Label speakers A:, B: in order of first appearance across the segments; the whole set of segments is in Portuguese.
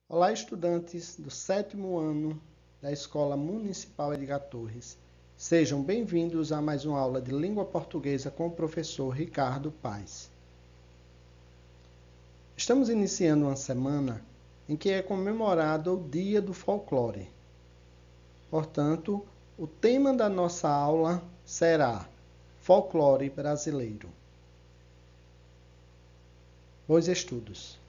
A: Olá, estudantes do 7º ano da Escola Municipal Edgar Torres. Sejam bem-vindos a mais uma aula de língua portuguesa com o professor Ricardo Paes. Estamos iniciando uma semana em que é comemorado o Dia do Folclore. Portanto, o tema da nossa aula será Folclore Brasileiro. Bons estudos!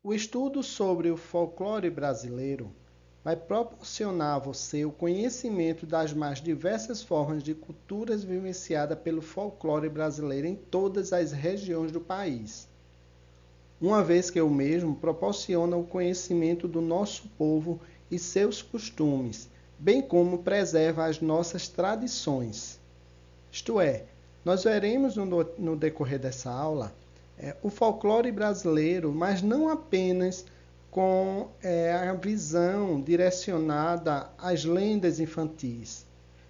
A: O estudo sobre o folclore brasileiro vai proporcionar a você o conhecimento das mais diversas formas de culturas vivenciadas pelo folclore brasileiro em todas as regiões do país, uma vez que o mesmo proporciona o conhecimento do nosso povo e seus costumes, bem como preserva as nossas tradições. Isto é, nós veremos no decorrer dessa aula o folclore brasileiro, mas não apenas com a visão direcionada às lendas infantis,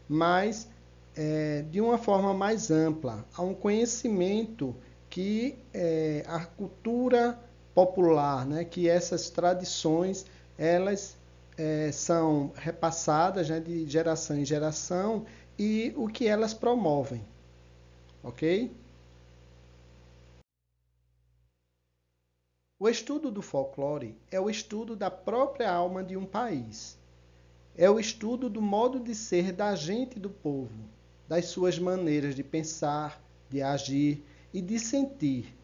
A: mas de uma forma mais ampla, a um conhecimento que a cultura popular, né, que essas tradições, elas são repassadas, né, de geração em geração e o que elas promovem, ok? O estudo do folclore é o estudo da própria alma de um país. É o estudo do modo de ser da gente e do povo, das suas maneiras de pensar, de agir e de sentir.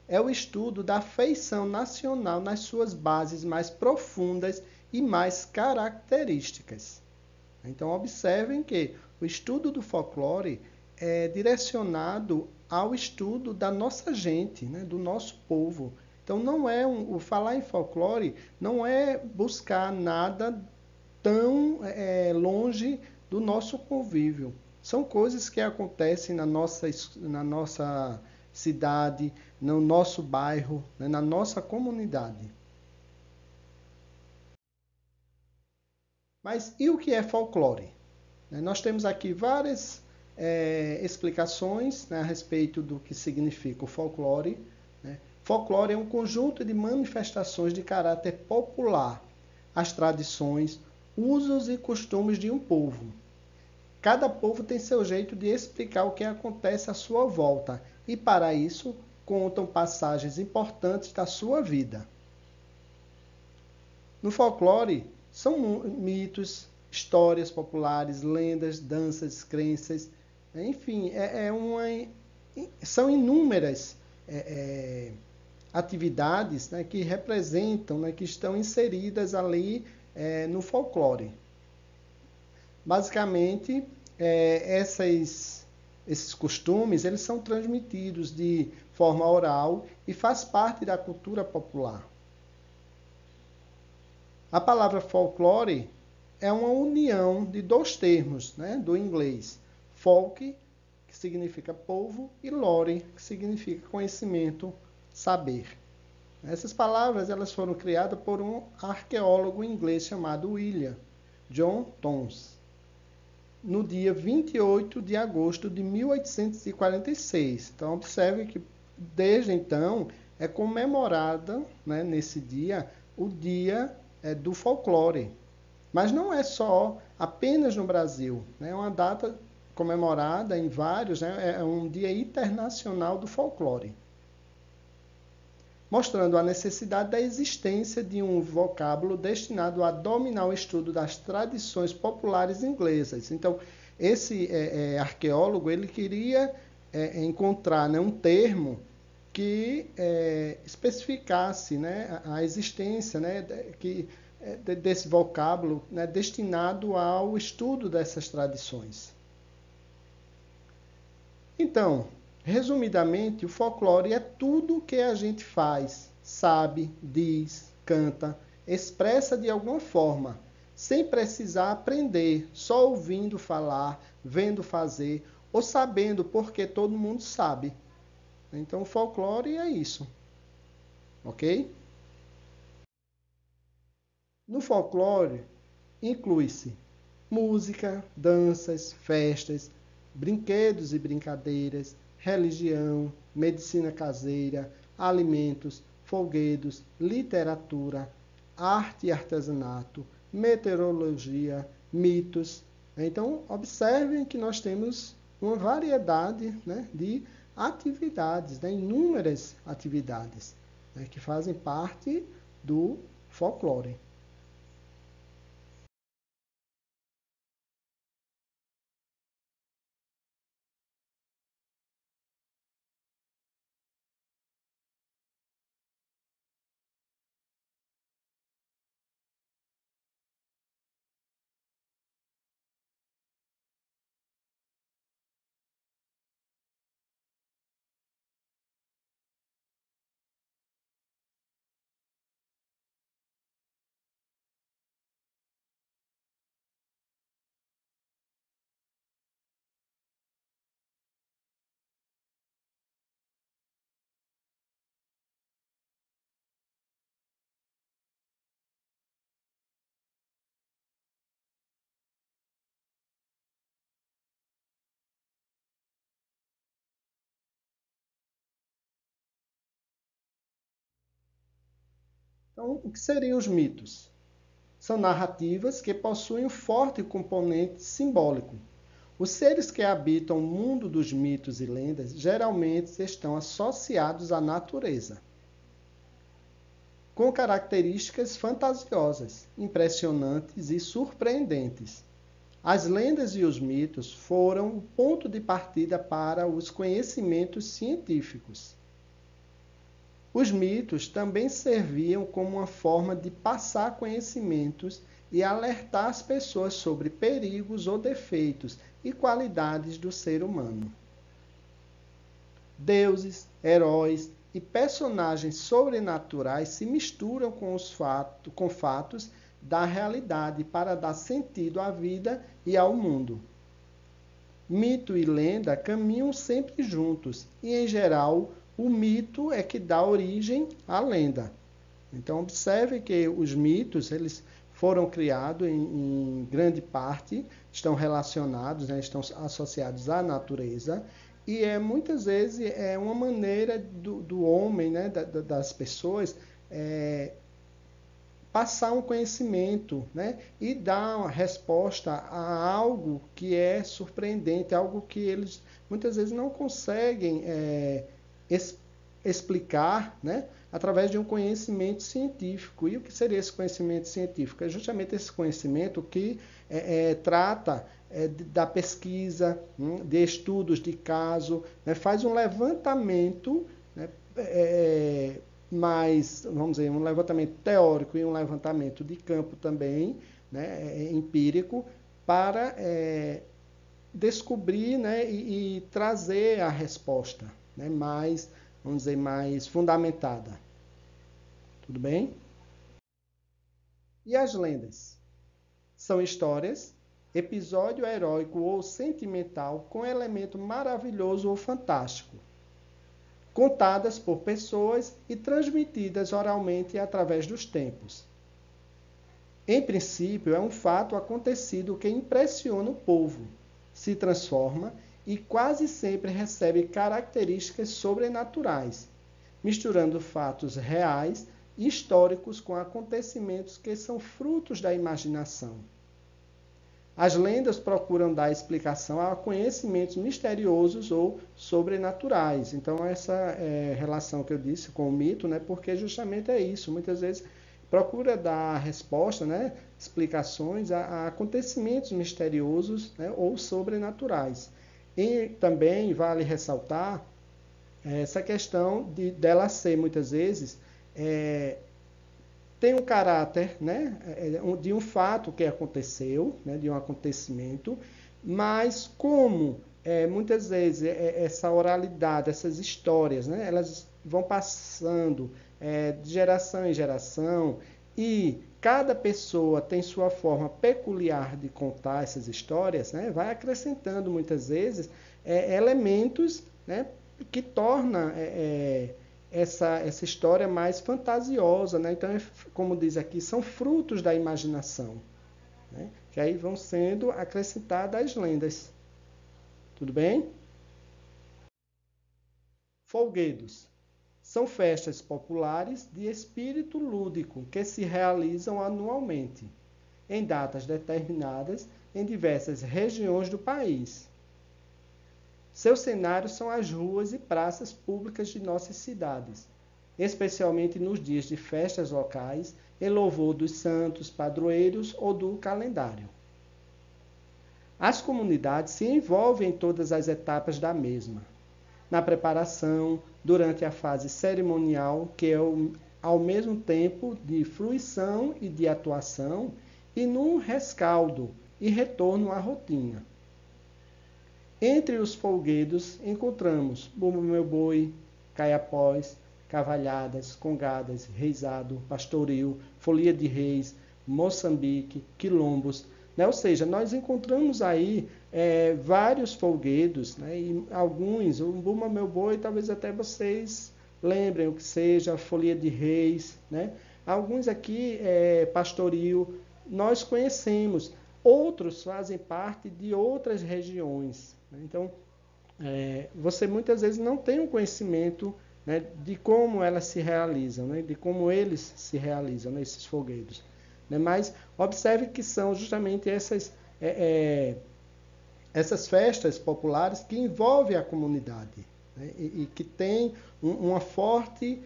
A: É o estudo da feição nacional nas suas bases mais profundas e mais características. Então, observem que o estudo do folclore é direcionado ao estudo da nossa gente, né, do nosso povo. Então, não é o falar em folclore não é buscar nada tão longe do nosso convívio. São coisas que acontecem na nossa cidade, no nosso bairro, né, na nossa comunidade. Mas e o que é folclore? Nós temos aqui várias explicações, né, a respeito do que significa o folclore. Né? Folclore é um conjunto de manifestações de caráter popular, as tradições, usos e costumes de um povo. Cada povo tem seu jeito de explicar o que acontece à sua volta e, para isso, contam passagens importantes da sua vida. No folclore, são mitos, histórias populares, lendas, danças, crenças, enfim, são inúmeras atividades, né, que representam, né, que estão inseridas ali no folclore. Basicamente, esses costumes eles são transmitidos de forma oral e faz parte da cultura popular. A palavra folclore é uma união de dois termos, né, do inglês. Folk, que significa povo, e lore, que significa conhecimento, saber. Essas palavras elas foram criadas por um arqueólogo inglês chamado William John Thoms, no dia 28 de agosto de 1846. Então, observe que, desde então, é comemorada, né, nesse dia, o dia do folclore. Mas não é só apenas no Brasil. Né? É uma data comemorada em vários, né? É um dia internacional do folclore, mostrando a necessidade da existência de um vocábulo destinado a dominar o estudo das tradições populares inglesas. Então, esse arqueólogo ele queria encontrar, né, um termo que especificasse, né, a existência, né, desse vocábulo, né, destinado ao estudo dessas tradições. Então, resumidamente, o folclore é tudo o que a gente faz, sabe, diz, canta, expressa de alguma forma, sem precisar aprender, só ouvindo falar, vendo fazer ou sabendo porque todo mundo sabe. Então, o folclore é isso, ok? No folclore, inclui-se música, danças, festas, brinquedos e brincadeiras, religião, medicina caseira, alimentos, folguedos, literatura, arte e artesanato, meteorologia, mitos. Então, observem que nós temos uma variedade, né, de atividades, né, inúmeras atividades, né, que fazem parte do folclore. Então, o que seriam os mitos? São narrativas que possuem um forte componente simbólico. Os seres que habitam o mundo dos mitos e lendas geralmente estão associados à natureza, com características fantasiosas, impressionantes e surpreendentes. As lendas e os mitos foram o ponto de partida para os conhecimentos científicos. Os mitos também serviam como uma forma de passar conhecimentos e alertar as pessoas sobre perigos ou defeitos e qualidades do ser humano. Deuses, heróis e personagens sobrenaturais se misturam com fatos da realidade para dar sentido à vida e ao mundo. Mito e lenda caminham sempre juntos e, em geral, o mito é que dá origem à lenda. Então, observe que os mitos, eles foram criados em grande parte, estão relacionados, né, estão associados à natureza, e muitas vezes é uma maneira do homem, né, das pessoas, passar um conhecimento, né, e dar uma resposta a algo que é surpreendente, algo que eles muitas vezes não conseguem explicar, né, através de um conhecimento científico. E o que seria esse conhecimento científico? É justamente esse conhecimento que trata da pesquisa, de estudos de caso, né, faz um levantamento, né, mais, vamos dizer, um levantamento teórico e um levantamento de campo também, né, empírico, para descobrir, né, e trazer a resposta, né, mais, vamos dizer, mais fundamentada. Tudo bem? E as lendas? São histórias, episódio heróico ou sentimental com elemento maravilhoso ou fantástico, contadas por pessoas e transmitidas oralmente através dos tempos. Em princípio, é um fato acontecido que impressiona o povo, se transforma e quase sempre recebe características sobrenaturais, misturando fatos reais e históricos com acontecimentos que são frutos da imaginação. As lendas procuram dar explicação a conhecimentos misteriosos ou sobrenaturais. Então, essa relação que eu disse com o mito, né, porque justamente é isso. Muitas vezes procura dar resposta, né, explicações a acontecimentos misteriosos, né, ou sobrenaturais. E também vale ressaltar essa questão dela ser, muitas vezes, tem um caráter, né, de um fato que aconteceu, né, de um acontecimento, mas como muitas vezes essa oralidade, essas histórias, né, elas vão passando de geração em geração e cada pessoa tem sua forma peculiar de contar essas histórias, né, vai acrescentando muitas vezes elementos, né, que torna essa história mais fantasiosa, né? Então, como diz aqui, são frutos da imaginação, né? Que aí vão sendo acrescentadas as lendas. Tudo bem? Folguedos são festas populares de espírito lúdico que se realizam anualmente, em datas determinadas em diversas regiões do país. Seus cenários são as ruas e praças públicas de nossas cidades, especialmente nos dias de festas locais, em louvor dos santos, padroeiros ou do calendário. As comunidades se envolvem em todas as etapas da mesma, na preparação, durante a fase cerimonial, que é ao mesmo tempo de fruição e de atuação, e no rescaldo e retorno à rotina. Entre os folguedos encontramos Bumba Meu Boi, Caiapós, Cavalhadas, Congadas, Reisado, Pastoril, Folia de Reis, Moçambique, Quilombos, né? Ou seja, nós encontramos aí vários folguedos, né? E alguns, o Bumba Meu Boi, talvez até vocês lembrem o que seja, Folia de Reis, né? Alguns aqui, Pastoril, nós conhecemos. Outros fazem parte de outras regiões. Né? Então, você muitas vezes não tem um conhecimento, né, de como elas se realizam, né, de como eles se realizam, né, esses folguedos. Né? Mas observe que são justamente essas festas populares que envolvem a comunidade, né, e que tem uma forte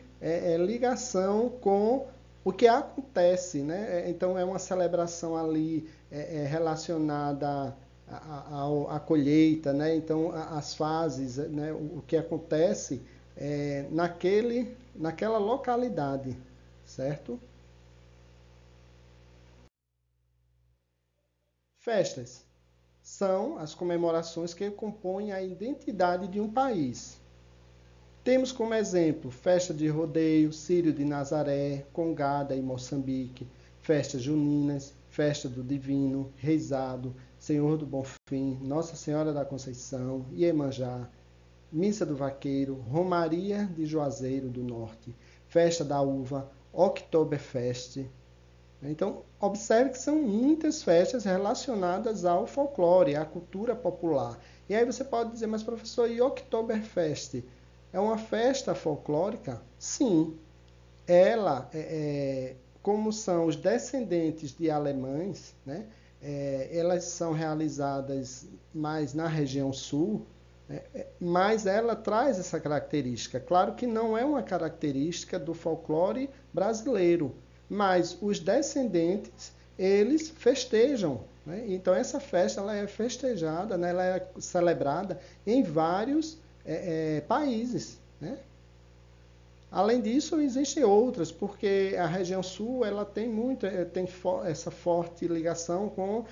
A: ligação com o que acontece, né? Então é uma celebração ali relacionada à colheita, né? Então as fases, né? O que acontece naquela localidade, certo? Festas são as comemorações que compõem a identidade de um país. Temos como exemplo festa de rodeio, Círio de Nazaré, Congada em Moçambique, festas juninas, festa do Divino, Reisado, Senhor do Bonfim, Nossa Senhora da Conceição, Iemanjá, Missa do Vaqueiro, Romaria de Juazeiro do Norte, festa da Uva, Oktoberfest. Então, observe que são muitas festas relacionadas ao folclore, à cultura popular. E aí você pode dizer, mas professor, e Oktoberfest? É uma festa folclórica? Sim. Ela, como são os descendentes de alemães, né, elas são realizadas mais na região sul, né, mas ela traz essa característica. Claro que não é uma característica do folclore brasileiro, mas os descendentes, eles festejam. Né? Então, essa festa ela é festejada, né, ela é celebrada em vários países, né? Além disso, existem outras, porque a região sul ela tem essa forte ligação com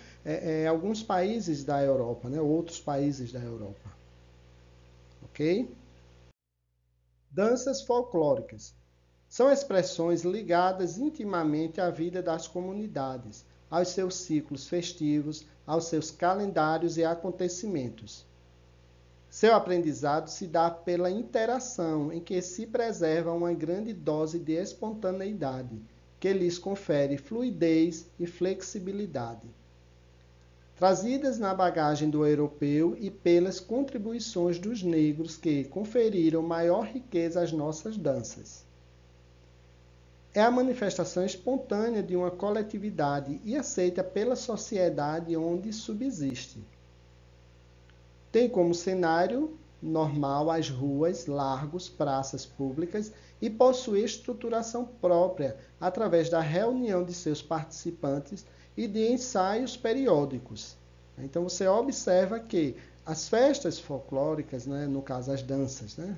A: alguns países da Europa, né? Outros países da Europa, ok? Danças folclóricas são expressões ligadas intimamente à vida das comunidades, aos seus ciclos festivos, aos seus calendários e acontecimentos. Seu aprendizado se dá pela interação, em que se preserva uma grande dose de espontaneidade, que lhes confere fluidez e flexibilidade. Trazidas na bagagem do europeu e pelas contribuições dos negros que conferiram maior riqueza às nossas danças. É a manifestação espontânea de uma coletividade e aceita pela sociedade onde subsiste. Tem como cenário normal as ruas, largos, praças públicas e possui estruturação própria através da reunião de seus participantes e de ensaios periódicos. Então você observa que as festas folclóricas, né, no caso as danças, né,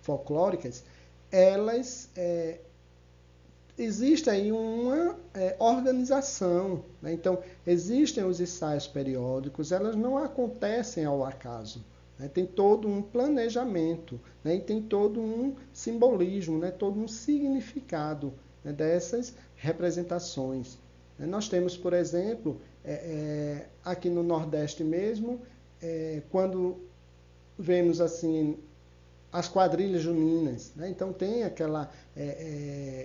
A: folclóricas, elas existe aí uma organização, né? Então existem os ensaios periódicos, elas não acontecem ao acaso, né? Tem todo um planejamento, né? E tem todo um simbolismo, né? Todo um significado, né, dessas representações. Nós temos, por exemplo, aqui no Nordeste mesmo, quando vemos assim as quadrilhas juninas, né? Então tem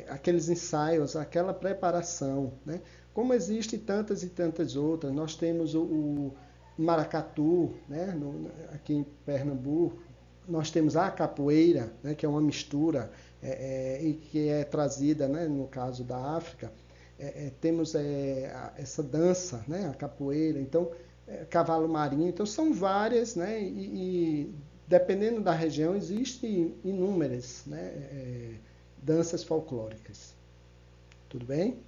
A: aqueles ensaios, aquela preparação, né? Como existe tantas e tantas outras. Nós temos maracatu, né? Aqui em Pernambuco, nós temos a capoeira, né? Que é uma mistura e que é trazida, né? No caso da África. Temos essa dança, né? A capoeira, então, cavalo marinho, então são várias, né? E dependendo da região, existem inúmeras, né? Danças folclóricas. Tudo bem?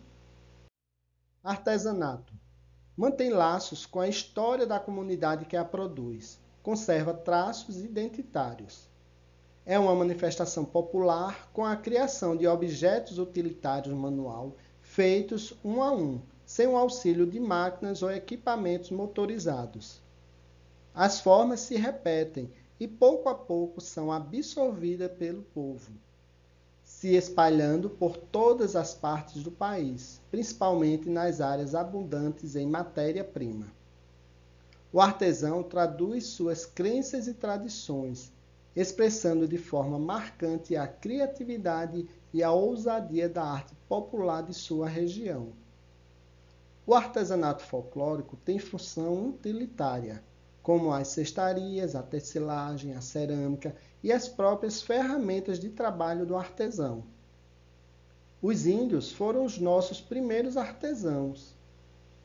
A: Artesanato. Mantém laços com a história da comunidade que a produz. Conserva traços identitários. É uma manifestação popular com a criação de objetos utilitários manual feitos um a um, sem o auxílio de máquinas ou equipamentos motorizados. As formas se repetem e pouco a pouco são absorvidas pelo povo, se espalhando por todas as partes do país, principalmente nas áreas abundantes em matéria-prima. O artesão traduz suas crenças e tradições, expressando de forma marcante a criatividade e a ousadia da arte popular de sua região. O artesanato folclórico tem função utilitária, como as cestarias, a tecelagem, a cerâmica e as próprias ferramentas de trabalho do artesão. Os índios foram os nossos primeiros artesãos.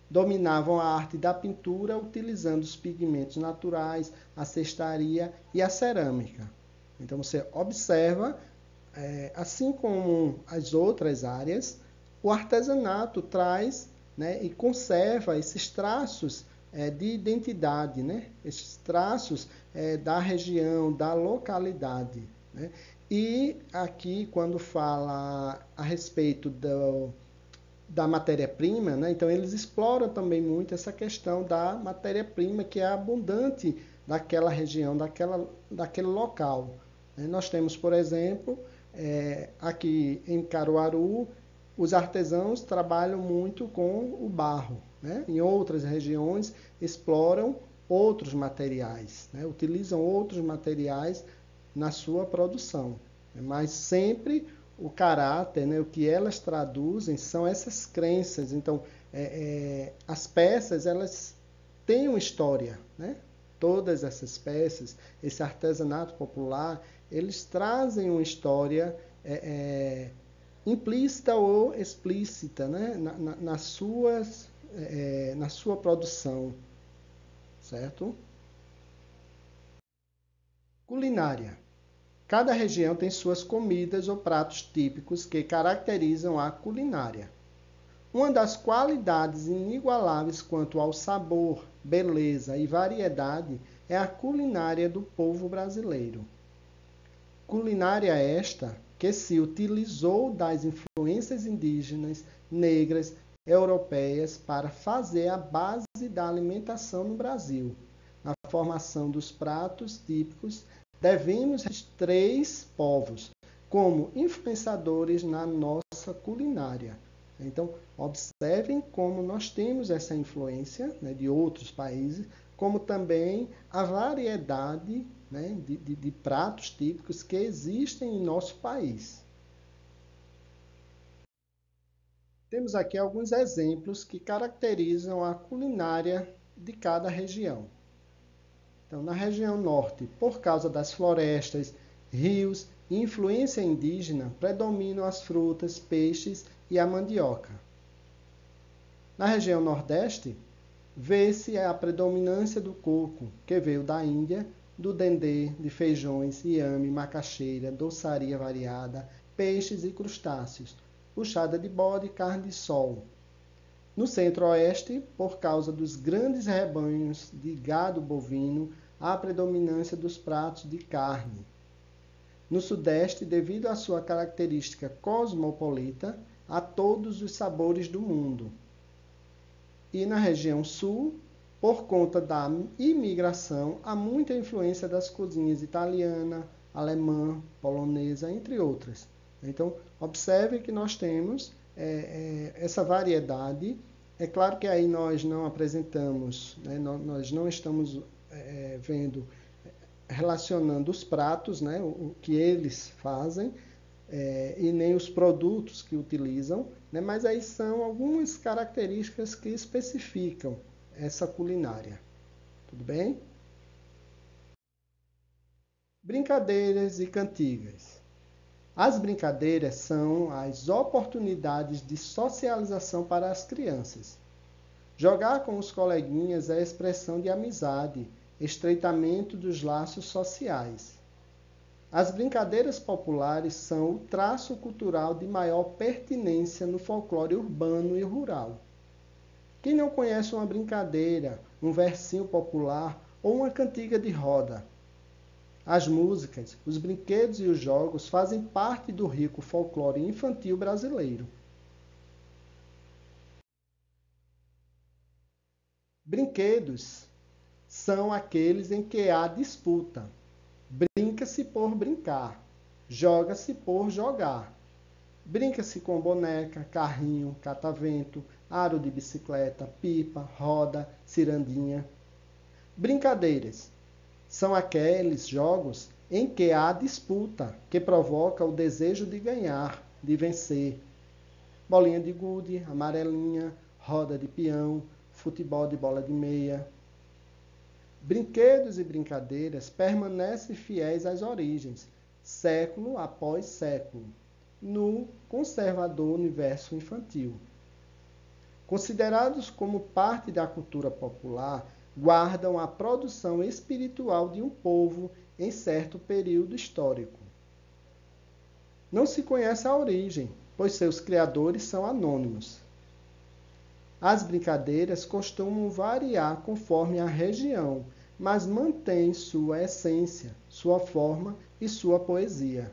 A: Dominavam a arte da pintura utilizando os pigmentos naturais, a cestaria e a cerâmica. Então você observa, assim como as outras áreas, o artesanato traz, né, e conserva esses traços de identidade, né? Esses traços da região, da localidade. Né? E aqui, quando fala a respeito da matéria-prima, né? Então eles exploram também muito essa questão da matéria-prima que é abundante daquela região, daquele local. Nós temos, por exemplo, aqui em Caruaru, os artesãos trabalham muito com o barro. Né? Em outras regiões exploram outros materiais, né? Utilizam outros materiais na sua produção, mas sempre o caráter, né? O que elas traduzem são essas crenças. Então, as peças elas têm uma história, né? Todas essas peças, esse artesanato popular, eles trazem uma história implícita ou explícita, né? na sua produção, certo? Culinária. Cada região tem suas comidas ou pratos típicos que caracterizam a culinária. Uma das qualidades inigualáveis quanto ao sabor, beleza e variedade é a culinária do povo brasileiro. Culinária esta que se utilizou das influências indígenas, negras, europeias para fazer a base da alimentação no Brasil. Na formação dos pratos típicos, devemos esses três povos como influenciadores na nossa culinária. Então, observem como nós temos essa influência, né, de outros países, como também a variedade, né, de pratos típicos que existem em nosso país. Temos aqui alguns exemplos que caracterizam a culinária de cada região. Então, na região norte, por causa das florestas, rios e influência indígena, predominam as frutas, peixes e a mandioca. Na região nordeste, vê-se a predominância do coco, que veio da Índia, do dendê, de feijões, inhame, macaxeira, doçaria variada, peixes e crustáceos, puxada de bode e carne de sol. No centro-oeste, por causa dos grandes rebanhos de gado bovino, há a predominância dos pratos de carne. No sudeste, devido à sua característica cosmopolita, há todos os sabores do mundo. E na região sul, por conta da imigração, há muita influência das cozinhas italiana, alemã, polonesa, entre outras. Então, observe que nós temos essa variedade. É claro que aí nós não apresentamos, né, nós não estamos relacionando os pratos, né, o que eles fazem, e nem os produtos que utilizam, né, mas aí são algumas características que especificam essa culinária. Tudo bem? Brincadeiras e cantigas. As brincadeiras são as oportunidades de socialização para as crianças. Jogar com os coleguinhas é expressão de amizade, estreitamento dos laços sociais. As brincadeiras populares são o traço cultural de maior pertinência no folclore urbano e rural. Quem não conhece uma brincadeira, um versinho popular ou uma cantiga de roda? As músicas, os brinquedos e os jogos fazem parte do rico folclore infantil brasileiro. Brinquedos são aqueles em que há disputa. Brinca-se por brincar, joga-se por jogar. Brinca-se com boneca, carrinho, catavento, aro de bicicleta, pipa, roda, cirandinha. Brincadeiras são aqueles jogos em que há disputa, que provoca o desejo de ganhar, de vencer. Bolinha de gude, amarelinha, roda de peão, futebol de bola de meia. Brinquedos e brincadeiras permanecem fiéis às origens, século após século, no conservador universo infantil. Considerados como parte da cultura popular, guardam a produção espiritual de um povo em certo período histórico. Não se conhece a origem, pois seus criadores são anônimos. As brincadeiras costumam variar conforme a região, mas mantêm sua essência, sua forma e sua poesia.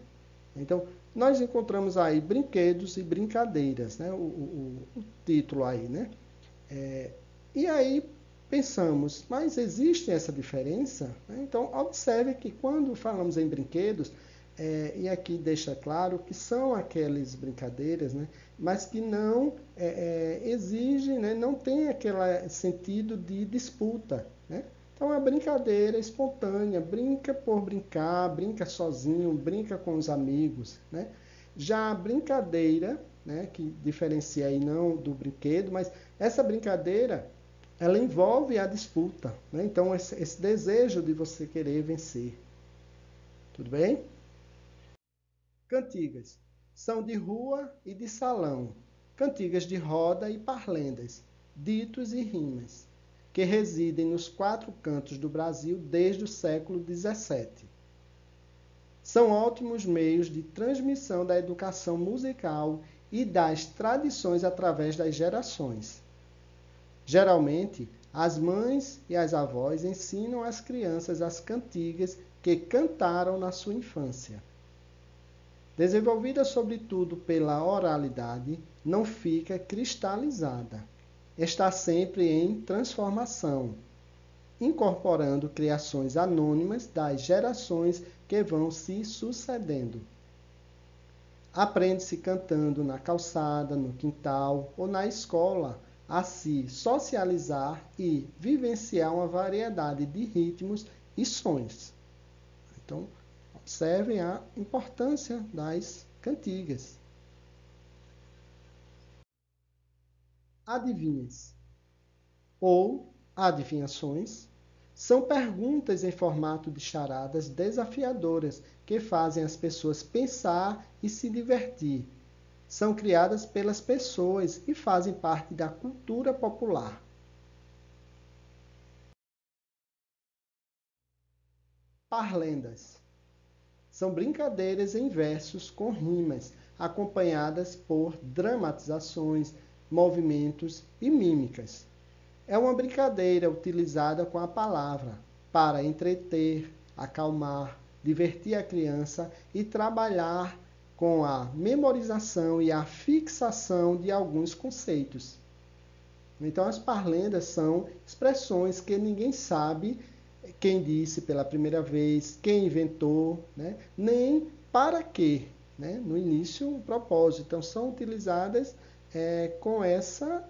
A: Então, nós encontramos aí brinquedos e brincadeiras, né? o título aí, né? E aí pensamos, mas existe essa diferença? Então, observe que quando falamos em brinquedos, e aqui deixa claro que são aquelas brincadeiras, né, mas que não exigem, né, não tem aquele sentido de disputa. Né? Então, a brincadeira é espontânea, brinca por brincar, brinca sozinho, brinca com os amigos. Né? Já a brincadeira, né, que diferencia aí não do brinquedo, mas essa brincadeira, ela envolve a disputa. Né? Então, esse desejo de você querer vencer. Tudo bem? Cantigas. São de rua e de salão. Cantigas de roda e parlendas. Ditos e rimas. Que residem nos 4 cantos do Brasil desde o século XVII. São ótimos meios de transmissão da educação musical e das tradições através das gerações. Geralmente, as mães e as avós ensinam às crianças as cantigas que cantaram na sua infância. Desenvolvida sobretudo pela oralidade, não fica cristalizada. Está sempre em transformação, incorporando criações anônimas das gerações que vão se sucedendo. Aprende-se cantando na calçada, no quintal ou na escola, a se socializar e vivenciar uma variedade de ritmos e sons. Então, observem a importância das cantigas. Adivinhas ou adivinhações são perguntas em formato de charadas desafiadoras que fazem as pessoas pensar e se divertir. São criadas pelas pessoas e fazem parte da cultura popular. Parlendas. São brincadeiras em versos com rimas, acompanhadas por dramatizações, movimentos e mímicas. É uma brincadeira utilizada com a palavra para entreter, acalmar, divertir a criança e trabalhar com a memorização e a fixação de alguns conceitos. Então, as parlendas são expressões que ninguém sabe quem disse pela primeira vez, quem inventou, né? Nem para quê. Né? No início, o propósito. Então, são utilizadas com essa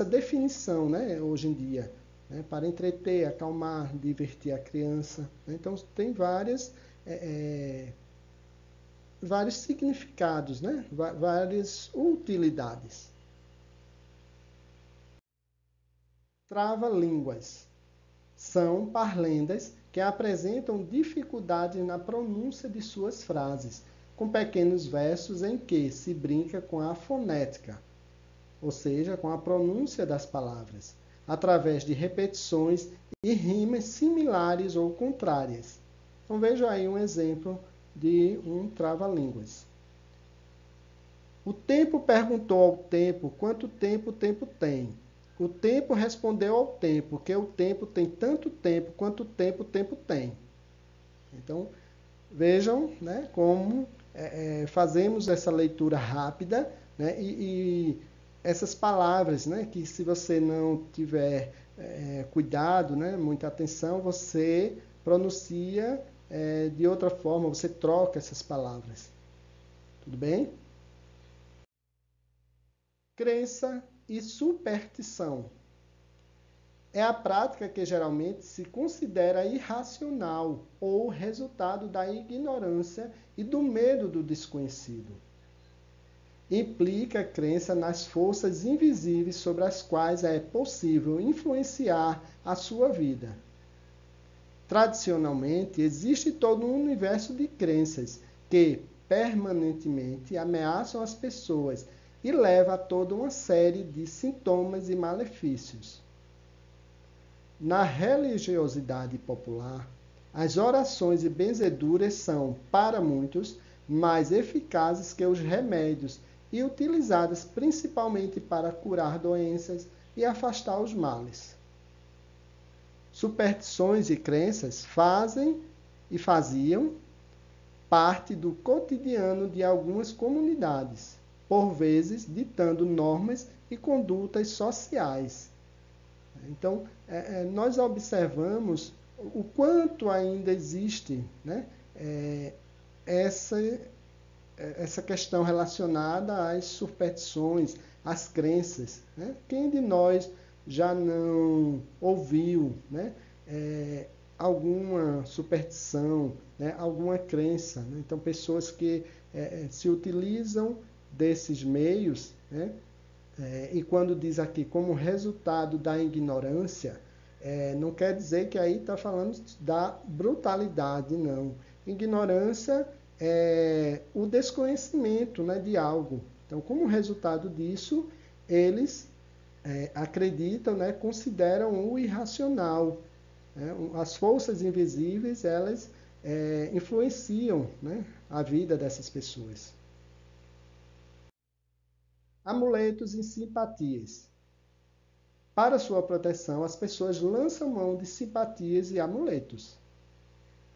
A: definição, né? Hoje em dia, né? Para entreter, acalmar, divertir a criança. Né? Então, tem vários significados, né? Várias utilidades. Trava-línguas. São parlendas que apresentam dificuldades na pronúncia de suas frases, com pequenos versos em que se brinca com a fonética, ou seja, com a pronúncia das palavras, através de repetições e rimas similares ou contrárias. Então veja aí um exemplo de um trava-línguas. O tempo perguntou ao tempo quanto tempo o tempo tem. O tempo respondeu ao tempo que o tempo tem tanto tempo quanto o tempo tem. Então, vejam, né, como fazemos essa leitura rápida, né, e essas palavras, né, que se você não tiver cuidado, né, muita atenção, você pronuncia de outra forma, você troca essas palavras. Tudo bem? Crença e superstição. É a prática que geralmente se considera irracional ou resultado da ignorância e do medo do desconhecido. Implica crença nas forças invisíveis sobre as quais é possível influenciar a sua vida. Tradicionalmente, existe todo um universo de crenças que permanentemente ameaçam as pessoas e leva a toda uma série de sintomas e malefícios. Na religiosidade popular, as orações e benzeduras são, para muitos, mais eficazes que os remédios e utilizadas principalmente para curar doenças e afastar os males. Superstições e crenças fazem e faziam parte do cotidiano de algumas comunidades, por vezes ditando normas e condutas sociais. Então, nós observamos o quanto ainda existe, né, essa questão relacionada às superstições, às crenças. Né? Quem de nós já não ouviu, né, alguma superstição, né, alguma crença? Né? Então, pessoas que se utilizam desses meios, né, e quando diz aqui como resultado da ignorância, não quer dizer que aí está falando da brutalidade, não. Ignorância é o desconhecimento, né, de algo. Então, como resultado disso, eles acreditam, né, consideram o irracional. Né? As forças invisíveis, elas influenciam, né, a vida dessas pessoas. Amuletos e simpatias. Para sua proteção, as pessoas lançam mão de simpatias e amuletos.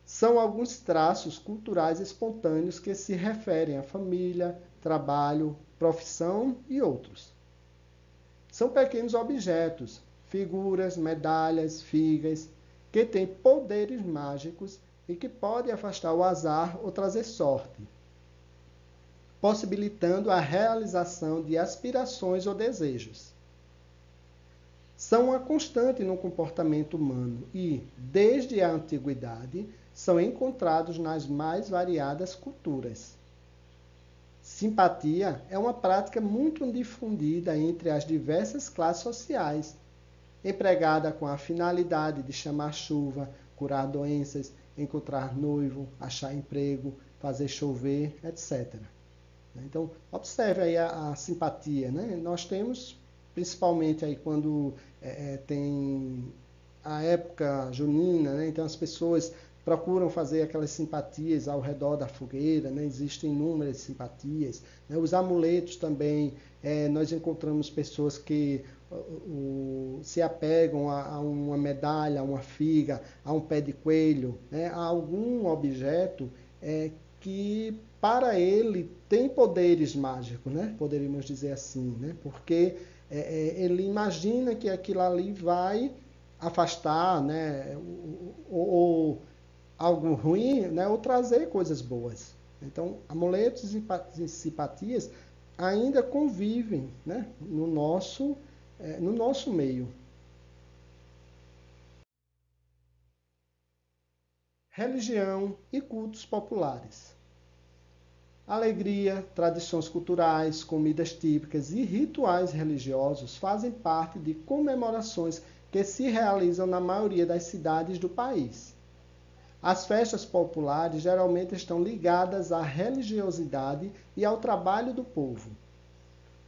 A: São alguns traços culturais espontâneos que se referem à família, trabalho, profissão e outros. São pequenos objetos, figuras, medalhas, figas, que têm poderes mágicos e que podem afastar o azar ou trazer sorte, possibilitando a realização de aspirações ou desejos. São uma constante no comportamento humano e, desde a antiguidade, são encontrados nas mais variadas culturas. Simpatia é uma prática muito difundida entre as diversas classes sociais, empregada com a finalidade de chamar chuva, curar doenças, encontrar noivo, achar emprego, fazer chover, etc. Então, observe aí a simpatia. Né? Nós temos, principalmente aí quando tem a época junina, né? Então as pessoas procuram fazer aquelas simpatias ao redor da fogueira, né? Existem inúmeras simpatias. Né? Os amuletos também, nós encontramos pessoas que se apegam a uma medalha, a uma figa, a um pé de coelho, né? A algum objeto que para ele tem poderes mágicos, né? Poderíamos dizer assim, né? Porque ele imagina que aquilo ali vai afastar, né? ou algo ruim, né? Ou trazer coisas boas. Então, amuletos e simpatias ainda convivem, né? no nosso meio. Religião e cultos populares. Alegria, tradições culturais, comidas típicas e rituais religiosos fazem parte de comemorações que se realizam na maioria das cidades do país. As festas populares geralmente estão ligadas à religiosidade e ao trabalho do povo.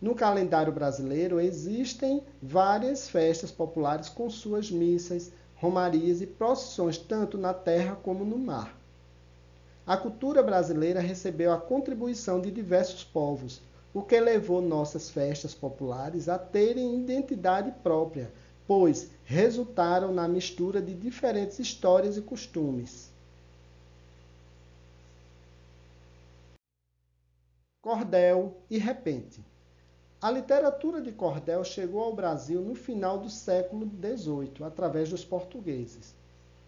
A: No calendário brasileiro existem várias festas populares com suas missas, romarias e procissões tanto na terra como no mar. A cultura brasileira recebeu a contribuição de diversos povos, o que levou nossas festas populares a terem identidade própria, pois resultaram na mistura de diferentes histórias e costumes. Cordel e repente. A literatura de cordel chegou ao Brasil no final do século XVIII, através dos portugueses.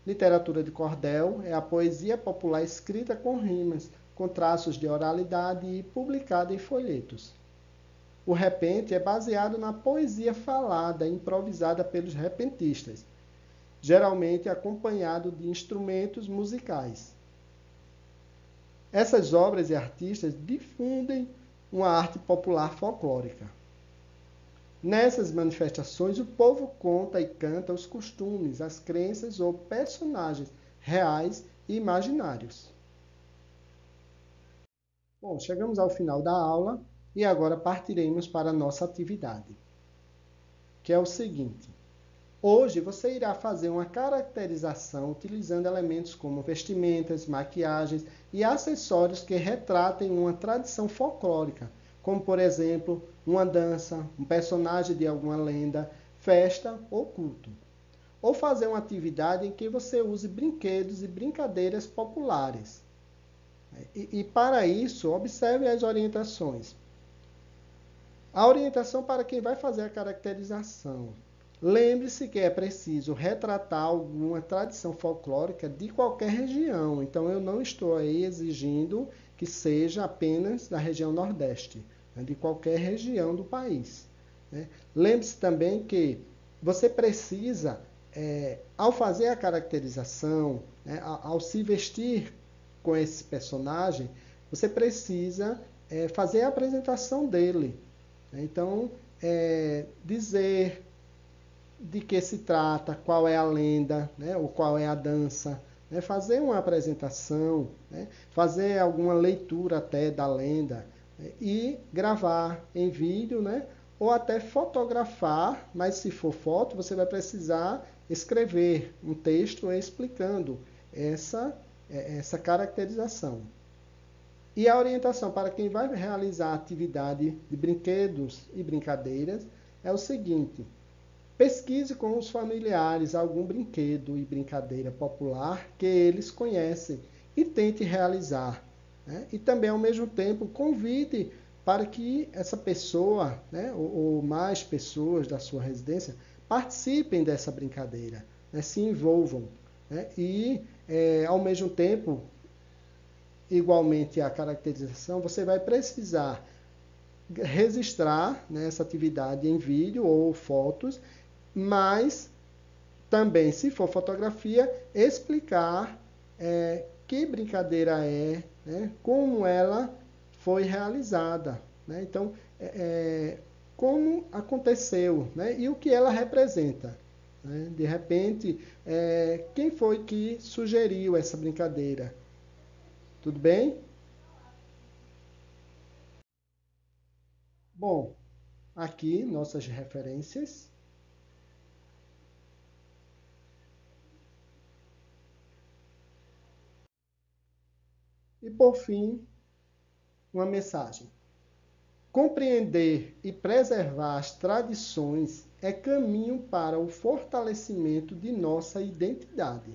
A: Literatura de cordel é a poesia popular escrita com rimas, com traços de oralidade e publicada em folhetos. O repente é baseado na poesia falada, improvisada pelos repentistas, geralmente acompanhado de instrumentos musicais. Essas obras e artistas difundem uma arte popular folclórica. Nessas manifestações, o povo conta e canta os costumes, as crenças ou personagens reais e imaginários. Bom, chegamos ao final da aula e agora partiremos para a nossa atividade, que é o seguinte. Hoje você irá fazer uma caracterização utilizando elementos como vestimentas, maquiagens e acessórios que retratem uma tradição folclórica, como, por exemplo, uma dança, um personagem de alguma lenda, festa ou culto. Ou fazer uma atividade em que você use brinquedos e brincadeiras populares. E para isso, observe as orientações. A orientação para quem vai fazer a caracterização. Lembre-se que é preciso retratar alguma tradição folclórica de qualquer região. Então, eu não estou aí exigindo que seja apenas da região Nordeste, de qualquer região do país. Lembre-se também que você precisa, ao fazer a caracterização, ao se vestir com esse personagem, você precisa fazer a apresentação dele. Então, dizer de que se trata, qual é a lenda, ou qual é a dança, fazer uma apresentação, fazer alguma leitura até da lenda, e gravar em vídeo, ou até fotografar, mas se for foto, você vai precisar escrever um texto explicando essa caracterização. E a orientação para quem vai realizar a atividade de brinquedos e brincadeiras é o seguinte: pesquise com os familiares algum brinquedo e brincadeira popular que eles conhecem e tente realizar. E também, ao mesmo tempo, convide para que essa pessoa, ou mais pessoas da sua residência, participem dessa brincadeira, se envolvam. E, ao mesmo tempo, igualmente a caracterização, você vai precisar registrar essa atividade em vídeo ou fotos, mas também, se for fotografia, explicar que brincadeira é, como ela foi realizada. Então, como aconteceu, e o que ela representa. De repente, quem foi que sugeriu essa brincadeira? Tudo bem? Bom, aqui nossas referências. E, por fim, uma mensagem. Compreender e preservar as tradições é caminho para o fortalecimento de nossa identidade.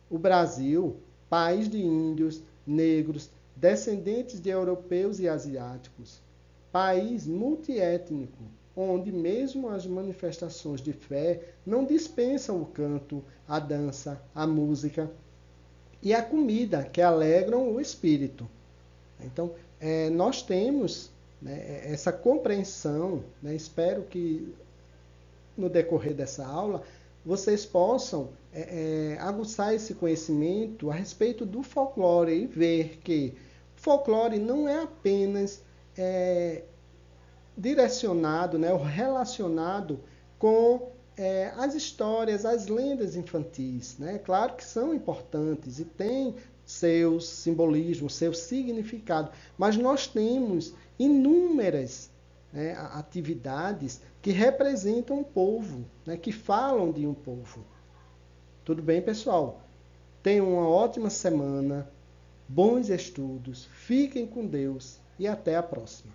A: O Brasil, país de índios, negros, descendentes de europeus e asiáticos, país multiétnico, onde mesmo as manifestações de fé não dispensam o canto, a dança, a música e a comida que alegram o espírito. Então, nós temos essa compreensão, espero que no decorrer dessa aula vocês possam aguçar esse conhecimento a respeito do folclore e ver que o folclore não é apenas direcionado ou relacionado com as histórias, as lendas infantis, né? Claro que são importantes e têm seus simbolismos, seu significado, mas nós temos inúmeras, né, atividades que representam um povo, né, que falam de um povo. Tudo bem, pessoal? Tenham uma ótima semana, bons estudos, fiquem com Deus e até a próxima.